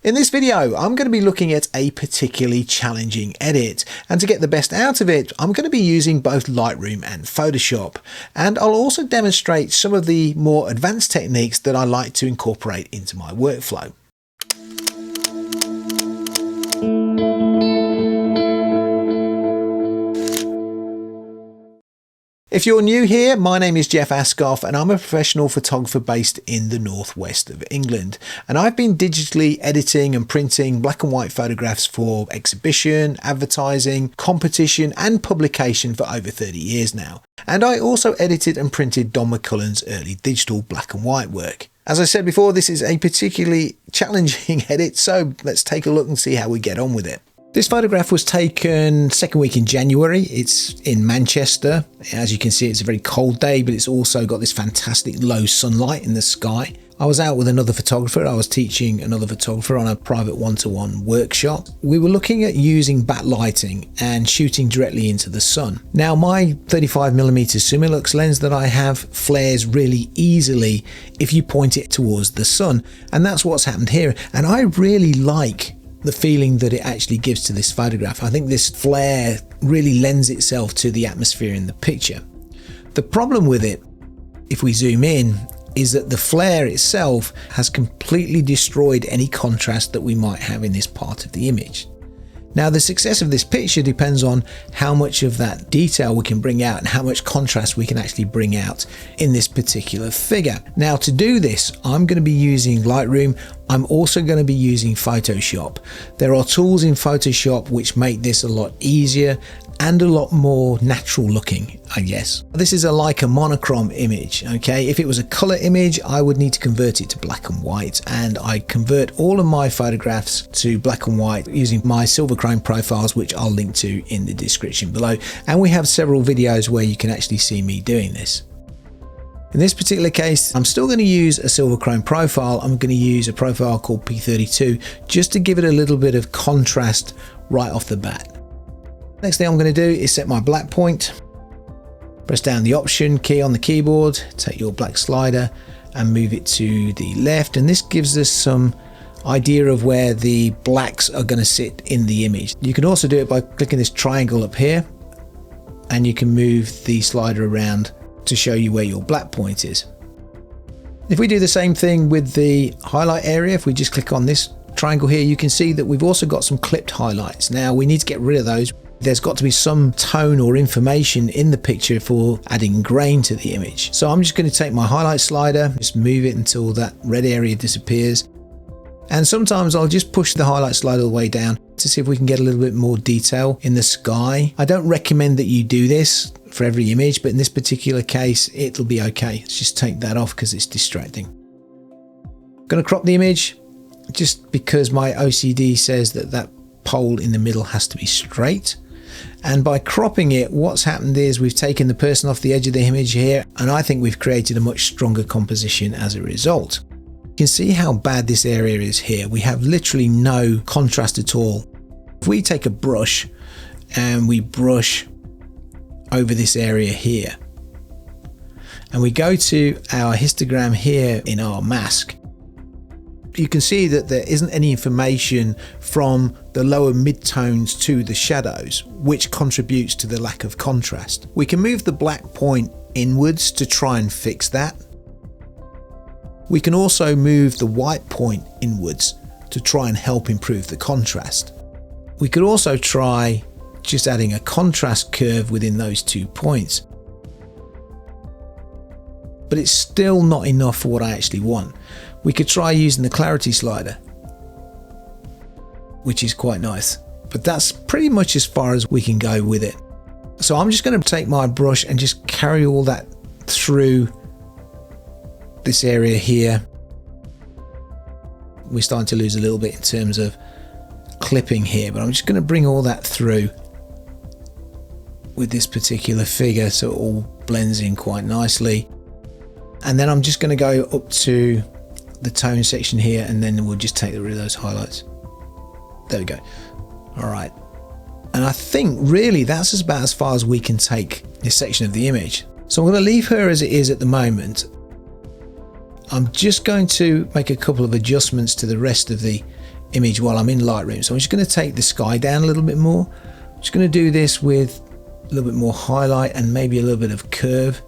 In this video, I'm going to be looking at a particularly challenging edit, and to get the best out of it, I'm going to be using both Lightroom and Photoshop, and I'll also demonstrate some of the more advanced techniques that I like to incorporate into my workflow. If you're new here, my name is Jeff Ascoff and I'm a professional photographer based in the northwest of England. And I've been digitally editing and printing black and white photographs for exhibition, advertising, competition and publication for over 30 years now. And I also edited and printed Don McCullen's early digital black and white work. As I said before, this is a particularly challenging edit, so let's take a look and see how we get on with it. This photograph was taken second week in January. It's in Manchester. As you can see, it's a very cold day, but it's also got this fantastic low sunlight in the sky. I was out with another photographer. I was teaching another photographer on a private one-to-one workshop. We were looking at using backlighting and shooting directly into the sun. Now, my 35mm Summilux lens that I have flares really easily if you point it towards the sun. And that's what's happened here. And I really like the feeling that it actually gives to this photograph. I think this flare really lends itself to the atmosphere in the picture. The problem with it, if we zoom in, is that the flare itself has completely destroyed any contrast that we might have in this part of the image. Now, the success of this picture depends on how much of that detail we can bring out and how much contrast we can actually bring out in this particular figure. Now, to do this, I'm going to be using Lightroom. I'm also going to be using Photoshop. There are tools in Photoshop which make this a lot easier and a lot more natural looking, I guess. This is a Leica monochrome image, okay? If it was a color image, I would need to convert it to black and white, and I convert all of my photographs to black and white using my SILVERCHROME profiles, which I'll link to in the description below. And we have several videos where you can actually see me doing this. In this particular case, I'm still going to use a SILVERCHROME profile. I'm going to use a profile called P32 just to give it a little bit of contrast right off the bat. Next thing I'm going to do is set my black point. Press down the Option key on the keyboard, take your black slider and move it to the left. And this gives us some idea of where the blacks are going to sit in the image. You can also do it by clicking this triangle up here, and you can move the slider around to show you where your black point is. If we do the same thing with the highlight area, if we just click on this triangle here, you can see that we've also got some clipped highlights. Now we need to get rid of those. There's got to be some tone or information in the picture for adding grain to the image. So I'm just going to take my highlight slider, just move it until that red area disappears. And sometimes I'll just push the highlight slider all the way down to see if we can get a little bit more detail in the sky. I don't recommend that you do this for every image, but in this particular case, it'll be okay. Let's just take that off because it's distracting. I'm going to crop the image just because my OCD says that that pole in the middle has to be straight. And by cropping it, what's happened is we've taken the person off the edge of the image here, and I think we've created a much stronger composition as a result. You can see how bad this area is here. We have literally no contrast at all. If we take a brush and we brush over this area here, and we go to our histogram here in our mask, you can see that there isn't any information from the lower midtones to the shadows, which contributes to the lack of contrast. We can move the black point inwards to try and fix that. We can also move the white point inwards to try and help improve the contrast. We could also try just adding a contrast curve within those 2 points. But it's still not enough for what I actually want. We could try using the clarity slider, which is quite nice, but that's pretty much as far as we can go with it. So I'm just going to take my brush and just carry all that through this area here. We're starting to lose a little bit in terms of clipping here, but I'm just going to bring all that through with this particular figure so it all blends in quite nicely. And then I'm just going to go up to the tone section here, and then we'll just take rid of those highlights. There we go. All right. And I think really that's about as far as we can take this section of the image. So I'm going to leave her as it is at the moment. I'm just going to make a couple of adjustments to the rest of the image while I'm in Lightroom. So I'm just going to take the sky down a little bit more. I'm just going to do this with a little bit more highlight and maybe a little bit of curve.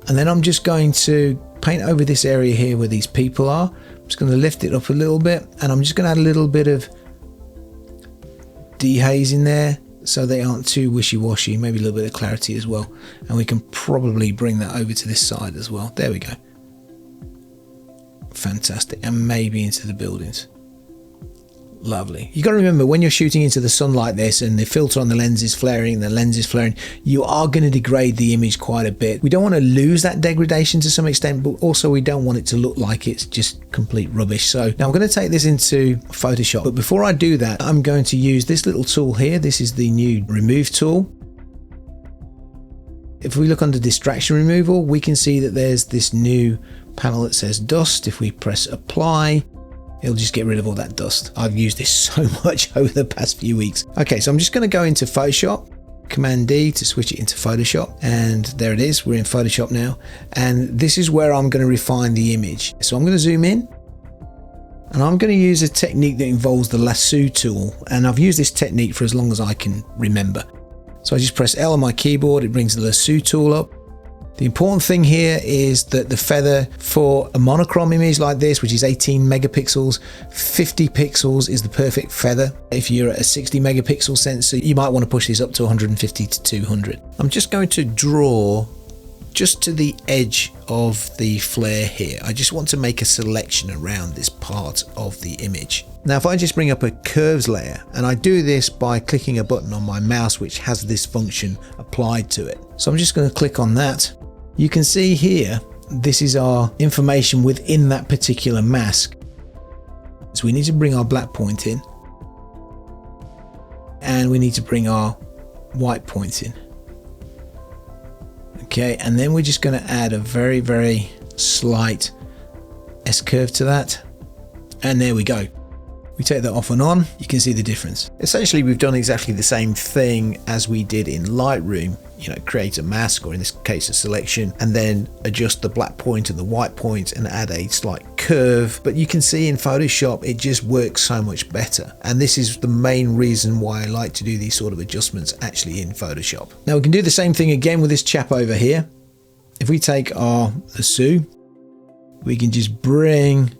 And then I'm just going to paint over this area here where these people are. I'm just going to lift it up a little bit, and I'm just going to add a little bit of dehaze in there so they aren't too wishy-washy, maybe a little bit of clarity as well. And we can probably bring that over to this side as well. There we go. Fantastic. And maybe into the buildings. Lovely. You got to remember, when you're shooting into the sun like this and the filter on the lens is flaring, you are going to degrade the image quite a bit. We don't want to lose that degradation to some extent, but also we don't want it to look like it's just complete rubbish. So now I'm going to take this into Photoshop, but before I do that, I'm going to use this little tool here. This is the new remove tool. If we look under distraction removal, we can see that there's this new panel that says dust. If we press apply, it'll just get rid of all that dust. I've used this so much over the past few weeks. Okay, so I'm just going to go into Photoshop, Command D to switch it into Photoshop. And there it is, we're in Photoshop now. And this is where I'm going to refine the image. So I'm going to zoom in, and I'm going to use a technique that involves the lasso tool. And I've used this technique for as long as I can remember. So I just press L on my keyboard, it brings the lasso tool up. The important thing here is that the feather for a monochrome image like this, which is 18 megapixels, 50 pixels is the perfect feather. If you're at a 60 megapixel sensor, you might want to push this up to 150 to 200. I'm just going to draw just to the edge of the flare here. I just want to make a selection around this part of the image. Now, if I just bring up a curves layer, and I do this by clicking a button on my mouse which has this function applied to it. So I'm just going to click on that. You can see here, this is our information within that particular mask. So we need to bring our black point in, and we need to bring our white point in. Okay, and then we're just going to add a very, very slight S-curve to that. And there we go. We take that off and on, you can see the difference. Essentially, we've done exactly the same thing as we did in Lightroom. You know, create a mask, or in this case a selection, and then adjust the black point and the white point and add a slight curve. But you can see in Photoshop it just works so much better, and this is the main reason why I like to do these sort of adjustments actually in Photoshop. Now we can do the same thing again with this chap over here. If we take our lasso, we can just bring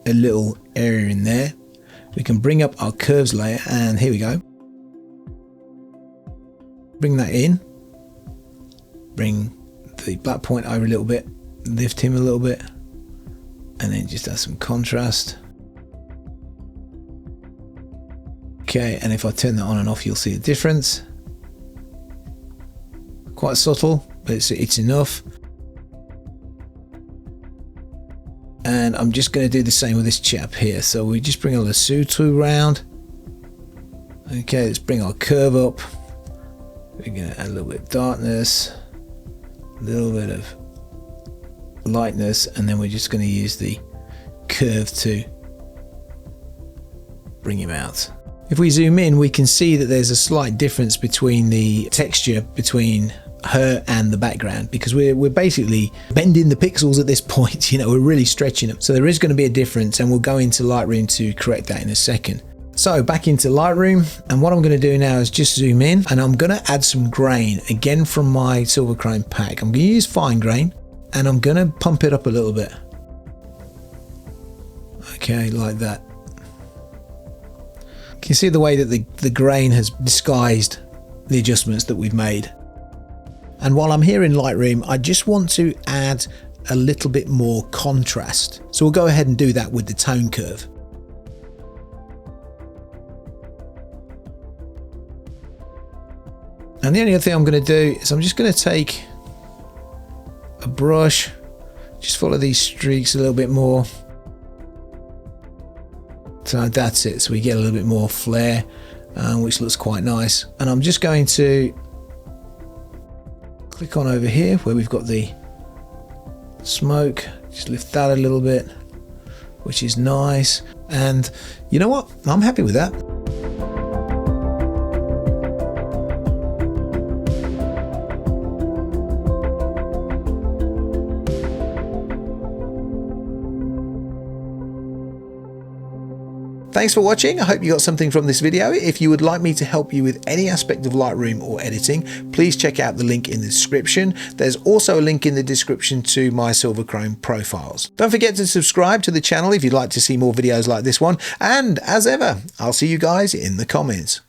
a little area in there. We can bring up our curves layer, and here we go. Bring that in. Bring the black point over a little bit, lift him a little bit, and then just add some contrast. Okay, and if I turn that on and off, you'll see a difference. Quite subtle, but it's enough. And I'm just going to do the same with this chap here. So we just bring a lasso tool around. Okay, let's bring our curve up. We're going to add a little bit of darkness, a little bit of lightness, and then we're just going to use the curve to bring him out. If we zoom in, we can see that there's a slight difference between the texture between her and the background, because we're basically bending the pixels at this point. You know, we're really stretching them. So there is going to be a difference, and we'll go into Lightroom to correct that in a second. So back into Lightroom, and what I'm going to do now is just zoom in, and I'm going to add some grain again from my SILVERCHROME pack. I'm going to use fine grain, and I'm going to pump it up a little bit. Okay, like that. You can see the way that the grain has disguised the adjustments that we've made. And while I'm here in Lightroom, I just want to add a little bit more contrast. So we'll go ahead and do that with the tone curve. And the only other thing I'm going to do is I'm just going to take a brush, just follow these streaks a little bit more. So that's it. So we get a little bit more flare, which looks quite nice. And I'm just going to click on over here where we've got the smoke, just lift that a little bit, which is nice. And you know what? I'm happy with that. Thanks for watching. I hope you got something from this video. If you would like me to help you with any aspect of Lightroom or editing, please check out the link in the description. There's also a link in the description to my SILVERCHROME profiles. Don't forget to subscribe to the channel if you'd like to see more videos like this one. And as ever, I'll see you guys in the comments.